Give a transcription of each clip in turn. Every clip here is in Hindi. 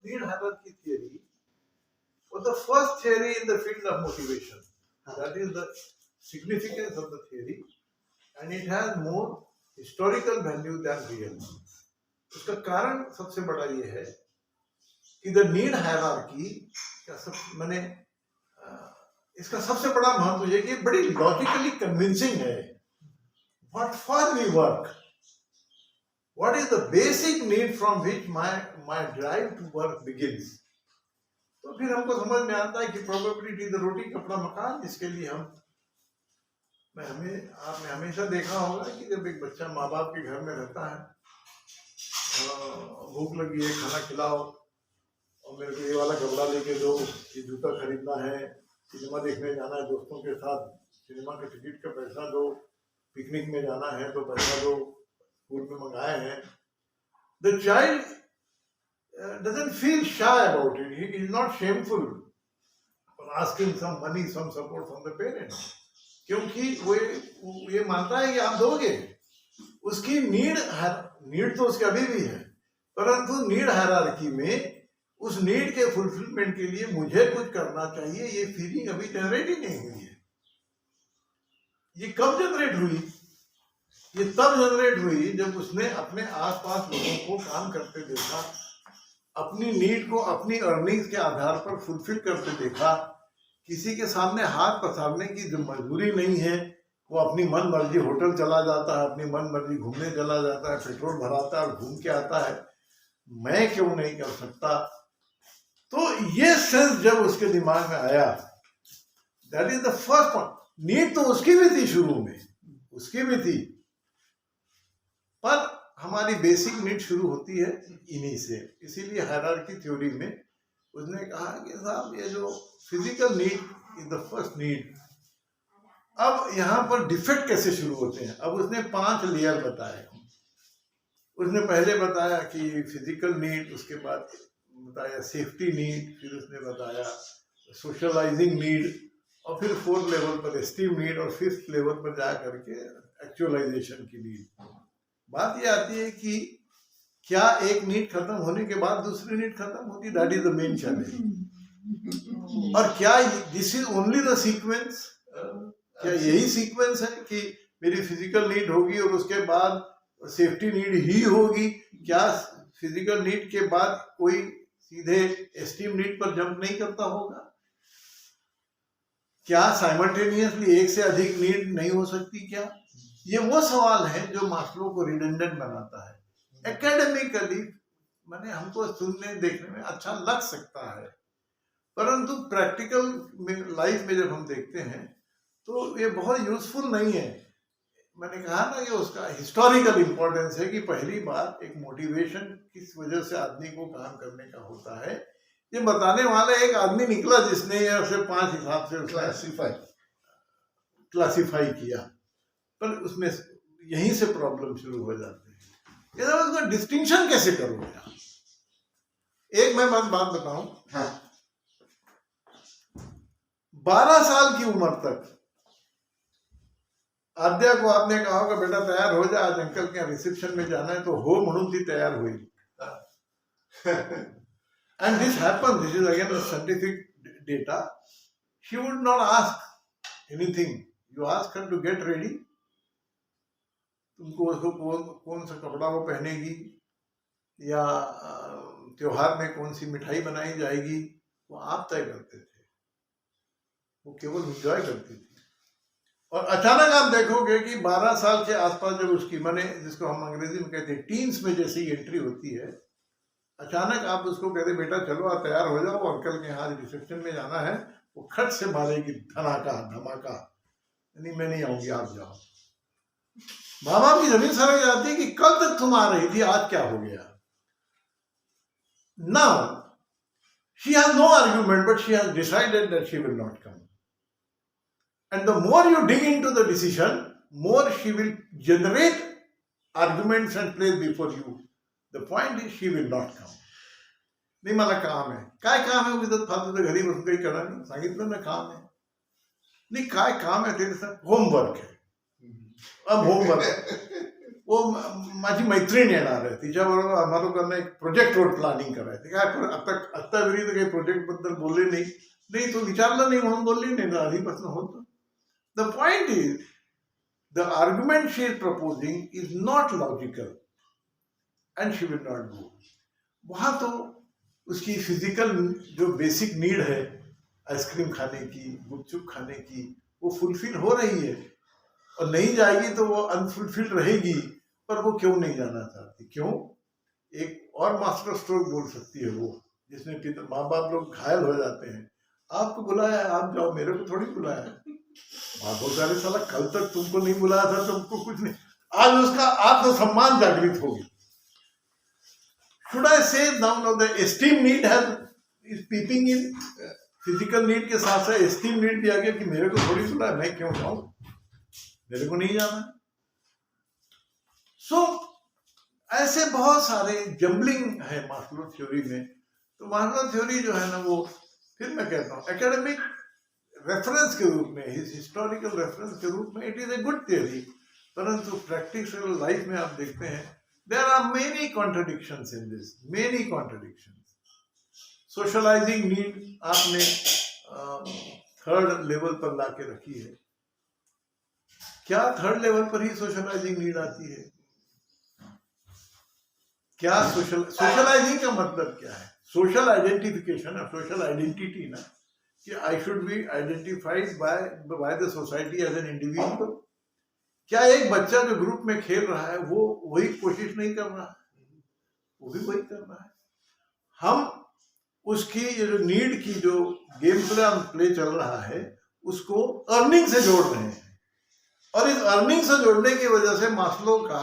need hierarchy theory was the first theory in the field of motivation. That is the significance of the theory, and it has more historical value than real. इसका कारण सबसे बड़ा ये है कि द नीड हायरार्की का मैंने इसका सबसे बड़ा महत्व ये कि बड़ी लॉजिकली कन्विंसिंग है. What for we work, what is the basic need from which my drive to work begins. तो फिर हमको समझ में आता है कि प्रोबेबिलिटी द रोटी कपड़ा मकान, जिसके लिए आपने हमेशा देखा होगा कि जब एक बच्चा माँ बाप के घर में रहता है, भूख लगी है, खाना खिलाओ, और मेरे को ये वाला कपड़ा लेके दो, ये जूता खरीदना है, सिनेमा देखने जाना है दोस्तों के साथ, सिनेमा के टिकट का पैसा दो, पिकनिक में जाना है तो पैसा दो, स्कूल में मंगाए हैं. The child doesn't feel shy about it. He is not shameful for asking some money, some support from the parents. क्योंकि वो ये मानता है कि आप दोगे. उसकी नीड तो उसके अभी भी है, परंतु नीड हायरार्की में उस नीड के फुलफिलमेंट के लिए मुझे कुछ करना चाहिए, ये फीलिंग अभी जनरेट ही नहीं हुई है. ये कब जनरेट हुई? ये तब जनरेट हुई जब उसने अपने आसपास लोगों को काम करते देखा, अपनी नीड को अपनी अर्निंग्स के आधार पर फुलफिल करते देखा. किसी के सामने हाथ पसारने की जो मजबूरी नहीं है, वो अपनी मन मर्जी होटल चला जाता है, अपनी मन मर्जी घूमने चला जाता है, पेट्रोल भराता है और घूम के आता है. मैं क्यों नहीं कर सकता? तो ये सेंस जब उसके दिमाग में आया, that is the first point. Need तो उसकी भी थी, शुरू में उसकी भी थी, पर हमारी बेसिक नीड शुरू होती है इन्हीं से. इसीलिए हायरार्की थ्योरी में उसने कहा कि साहब ये जो physical need is the first need. अब यहाँ पर डिफेक्ट कैसे शुरू होते हैं? अब उसने 5 लेयर बताए. उसने पहले बताया कि फिजिकल नीड, उसके बाद बताया सेफ्टी नीड, फिर उसने बताया सोशलाइजिंग नीड, और फिर 4th लेवल पर एस्टीम नीड, और 5th लेवल पर जा करके एक्चुअलाइजेशन की नीड. बात ये आती है कि क्या एक नीड खत्म होने के बाद दूसरी नीड खत्म होती? That is the main challenge. और क्या this is only the sequence? क्या यही सीक्वेंस है कि मेरी फिजिकल नीड होगी और उसके बाद सेफ्टी नीड ही होगी? क्या फिजिकल नीड के बाद कोई सीधे एस्टीम नीड पर जंप नहीं करता होगा? क्या साइमल्टेनियसली एक से अधिक नीड नहीं हो सकती? क्या ये वो सवाल है जो मास्लो को रिडंडेंट बनाता है. एकेडमिकली मैंने हमको सुनने देखने में अच्छा लग सकता है, परंतु प्रैक्टिकल लाइफ में जब हम देखते हैं तो ये बहुत यूजफुल नहीं है. मैंने कहा ना कि उसका हिस्टोरिकल इंपॉर्टेंस है कि पहली बार एक मोटिवेशन किस वजह से आदमी को काम करने का होता है, ये बताने वाला एक आदमी निकला जिसने ये उसे 5 हिसाब से क्लासिफाई किया. पर उसमें यहीं से प्रॉब्लम शुरू हो जाते हैं. उसका डिस्टिंक्शन कैसे करोगे आप? एक मैं बात बताऊं. हाँ. 12 साल की उम्र तक आद्या को आपने कहा होगा बेटा तैयार हो जा, आज अंकल के रिसेप्शन में जाना है, तो हो म्हणून ती तैयार हुई. And this happen, this is again a scientific data. She would not ask anything. You ask her to get ready. तुमको उसको कौन सा कपड़ा वो पहनेगी, या त्योहार में कौन सी मिठाई बनाई जाएगी, वो आप तय करते थे. वो केवल एंजॉय करती थी. और अचानक आप देखोगे कि 12 साल के आसपास जब उसकी माने जिसको हम अंग्रेजी में कहते हैं टीन्स में जैसे ही एंट्री होती है, अचानक आप उसको कहते बेटा चलो आप तैयार हो जाओ, अंकल के यहाँ रिसेप्शन में जाना है, वो खट से मारेगी धमाका, नहीं मैं नहीं आऊंगी, आप जाओ. माँ बाप की जमीन सरक जाती है कि कल तक तुम आ रही थी, आज क्या हो गया? Now she has no argument, but she has decided that she will not come. And the more you dig into the decision, more she will generate arguments and place before you. The point is she will not come. नाही मला काम आहे. काय काम आहे? उगीच फालतू घरी बसून काही करणार नाही. सांगितलं ना काम आहे. नाही काय काम आहे ते होमवर्क आहे. अब होमवर्क वो माझी मैत्रीण येणार आहे, तिच्याबरोबर आम्हाला त्यांना एक प्रोजेक्टवर प्लॅनिंग करायचं. काय आत्तावेळी तर काही प्रोजेक्टबद्दल बोलले नाही, तो विचारलं नाही म्हणून बोलली नाही, तर आधीपासून होतं. The point is the argument she is proposing is not logical and she will not go. वहाँ तो उसकी फिजिकल जो बेसिक नीड है, आइसक्रीम खाने की, गुपचुप खाने की, वो फुलफिल हो रही है, और नहीं जाएगी तो वो अनफुलफिल्ड रहेगी. पर वो क्यों नहीं जाना चाहती? क्यों? एक और मास्टर स्ट्रोक बोल सकती है वो, जिसमें पिता माँ बाप लोग घायल हो जाते हैं. आपको बुलाया है, आप जाओ, मेरे को थोड़ी बुलाया है. माँ बोलता है साला कल तक तुमको नहीं बुलाया था, तुमको कुछ नहीं. आज उसका आत्मसम्मान जागृत होगी. Should I say now the esteem need is peeping in? Physical need के साथ साथ एस्टीम नीड भी आ गया कि मेरे को थोड़ी बुलाया, मैं क्यों जाऊं, मेरे को नहीं जाना. सो ऐसे बहुत सारे जम्बलिंग है मास्लो थ्योरी में. तो मास्लो थ्योरी जो है ना, वो फिर मैं कहता हूँ एकेडमिक रेफरेंस के रूप में, हिस्टोरिकल रेफरेंस के रूप में it is a good theory, परंतु प्रैक्टिकल लाइफ में आप देखते हैं there are many contradictions in this, many contradictions. Socializing need आपने थर्ड लेवल पर लाके रखी है. क्या थर्ड लेवल पर ही सोशलाइजिंग नीड आती है? क्या सोशलाइजिंग का मतलब क्या है? सोशल आइडेंटिफिकेशन और सोशल आइडेंटिटी ना, कि I should be identified by the society as an individual. क्या एक बच्चा जो ग्रुप में खेल रहा है वो वही कोशिश नहीं कर रहा है? वो भी वही कर रहा है. हम उसकी जो नीड की जो गेम प्ले चल रहा है उसको अर्निंग से जोड़ रहे हैं, और इस अर्निंग से जोड़ने की वजह से मास्लो का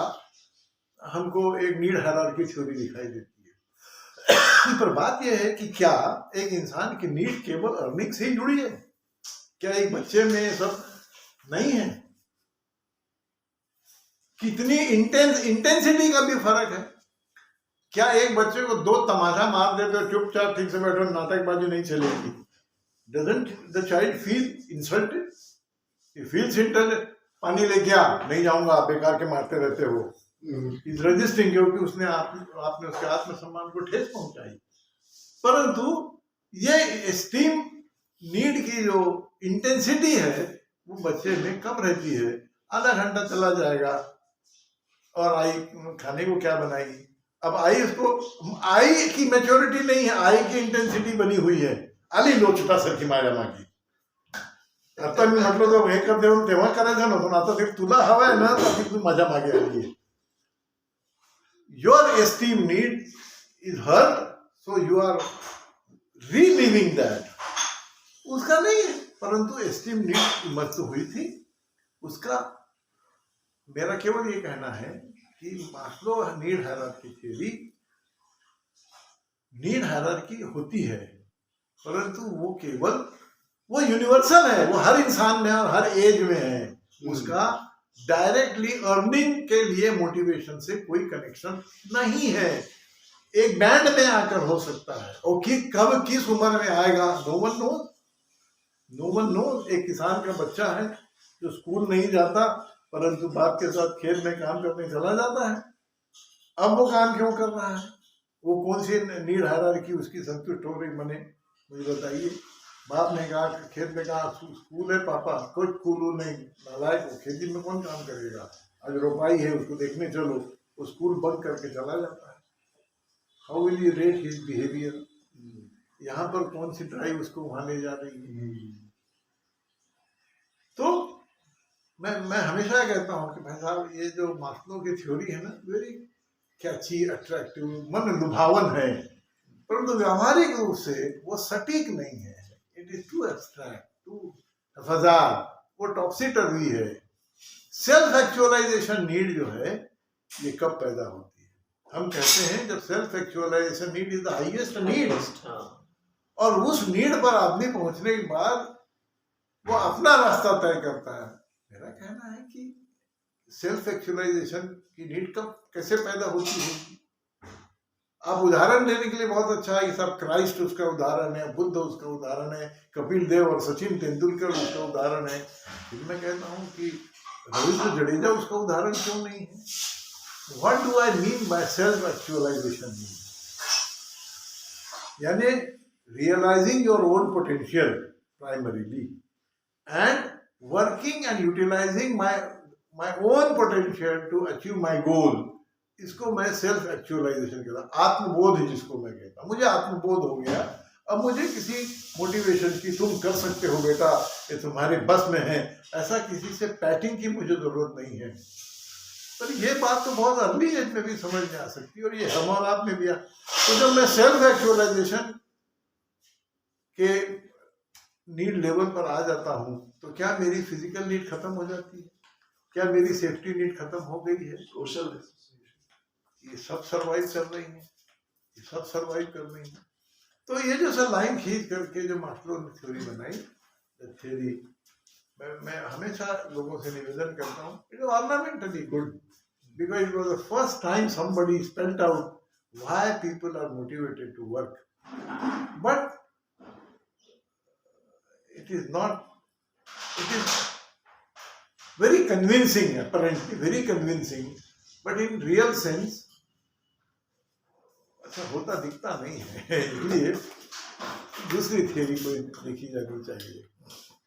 हमको एक नीड हायरार्की थ्योरी दिखाई देती है. पर बात यह है कि क्या एक इंसान की नीड केवल अर्निंग से ही जुड़ी है? क्या एक बच्चे में सब नहीं है? कितनी इंटेंसिटी का भी फर्क है. क्या एक बच्चे को दो तमाशा मार दे तो चुपचाप ठीक से बैठो, नाटकबाजी नहीं चलेगी? Doesn't the child feel insulted? He feels insulted. पानी लेके आ, नहीं जाऊंगा, बेकार के मारते रहते हो. इज रजिस्टिंग, क्योंकि उसने आपने उसके आत्मसम्मान को ठेस पहुंचाई. परंतु ये एस्टीम नीड की जो इंटेंसिटी है वो बच्चे में कम रहती है. आधा घंटा चला जाएगा और आई खाने को क्या बनाएगी? अब आई, उसको आई की मैच्योरिटी नहीं है, आई की इंटेंसिटी बनी हुई है. आली लोचटा सारखी माझ्या मागे. आता मी म्हटलं तर हे कर देऊन तेव्हा करायचं नव्हतं, आता ते तुला हवं आहे ना, तर तू माझ्या मागे आली आहे. Your esteem need is hurt, so you are reliving that. उसका नहीं है, परंतु एस्टीम नीड मस्त हुई थी उसका. मेरा केवल ये कहना है कि Maslow need hierarchy theory, need hierarchy होती है, परंतु वो केवल वो यूनिवर्सल है, वो हर इंसान में और हर एज में है. उसका डायरेक्टली अर्निंग के लिए मोटिवेशन से कोई कनेक्शन नहीं है. एक बैंड में आकर हो सकता है, और कब किस उम्र में आएगा no one knows, no one knows. एक किसान का बच्चा है जो स्कूल नहीं जाता, परंतु बाप के साथ खेत में काम करने चला जाता है. अब वो काम क्यों कर रहा है? वो कौन सी नीड हायरार्की उसकी संतुष्ट हो रही? मैंने मुझे बताइए. बाप ने कहा, खेत में कहा स्कूल है पापा, कोई स्कूल नहीं, नालायक, वो खेती में कौन काम करेगा? आज रोपाई है, उसको देखने चलो. वो स्कूल बंद करके चला जाता है. How will you rate his behaviour? यहाँ पर कौन सी ड्राइव उसको वहां ले जा रही है? तो मैं हमेशा कहता हूँ कि भाई साहब, ये जो मास्लो की थ्योरी है ना, वेरी कैची, अट्रैक्टिव, मन लुभावन है, परंतु व्यावहारिक रूप से वो सटीक नहीं है. It is too abstract, too bizarre, वो टॉपसी टर्वी है. सेल्फ एक्चुअलाइजेशन नीड जो है ये कब पैदा होती है? हम कहते हैं जब self actualization need is the highest need, और उस नीड पर आदमी पहुंचने के बाद वो अपना रास्ता तय करता है. मेरा कहना है कि सेल्फ एक्चुअलाइजेशन की नीड कब कैसे पैदा होती है? आप उदाहरण देने के लिए बहुत अच्छा है कि सब क्राइस्ट उसका उदाहरण है, बुद्ध उसका उदाहरण है, कपिल देव और सचिन तेंदुलकर उसका उदाहरण है. फिर मैं कहता हूँ कि रविंद्र जडेजा उसका उदाहरण क्यों नहीं है? What do I mean by self-actualization? यानी realizing your own potential primarily and working and utilizing my own potential to achieve my goal. इसको मैं सेल्फ एक्चुअलाइजेशन कहता हूँ, आत्मबोध जिसको मैं कहता हूँ। मुझे आत्मबोध हो गया, अब मुझे किसी मोटिवेशन की, तुम कर सकते हो बेटा, ये तुम्हारे बस में है, ऐसा किसी से पैटिंग की मुझे जरूरत नहीं है। पर ये बात तो बहुत अर्ली एज में भी समझ में आ सकती है, और ये हम और आप में भी आ। तो जब मैं सेल्फ एक्चुअलाइजेशन के नीड लेवल पर आ जाता हूँ, तो क्या मेरी फिजिकल नीड खत्म हो जाती है? क्या मेरी सेफ्टी नीड खत्म हो गई है? सोशल, ये सब सरवाइव कर रही है, ये सब सरवाइव कर रही है। तो ये जो सर लाइन खींच करके जो मास्लो ने थ्योरी बनाई, थ्योरी मैं हमेशा लोगों से निवेदन करता हूँ, it is ornamentally good because it was the first time somebody spelled out why people are motivated to work, but it is not, it is very convincing, apparently very convincing, but in real sense ऐसा होता दिखता नहीं है। इसलिए दूसरी थ्योरी को देखी जानी चाहिए।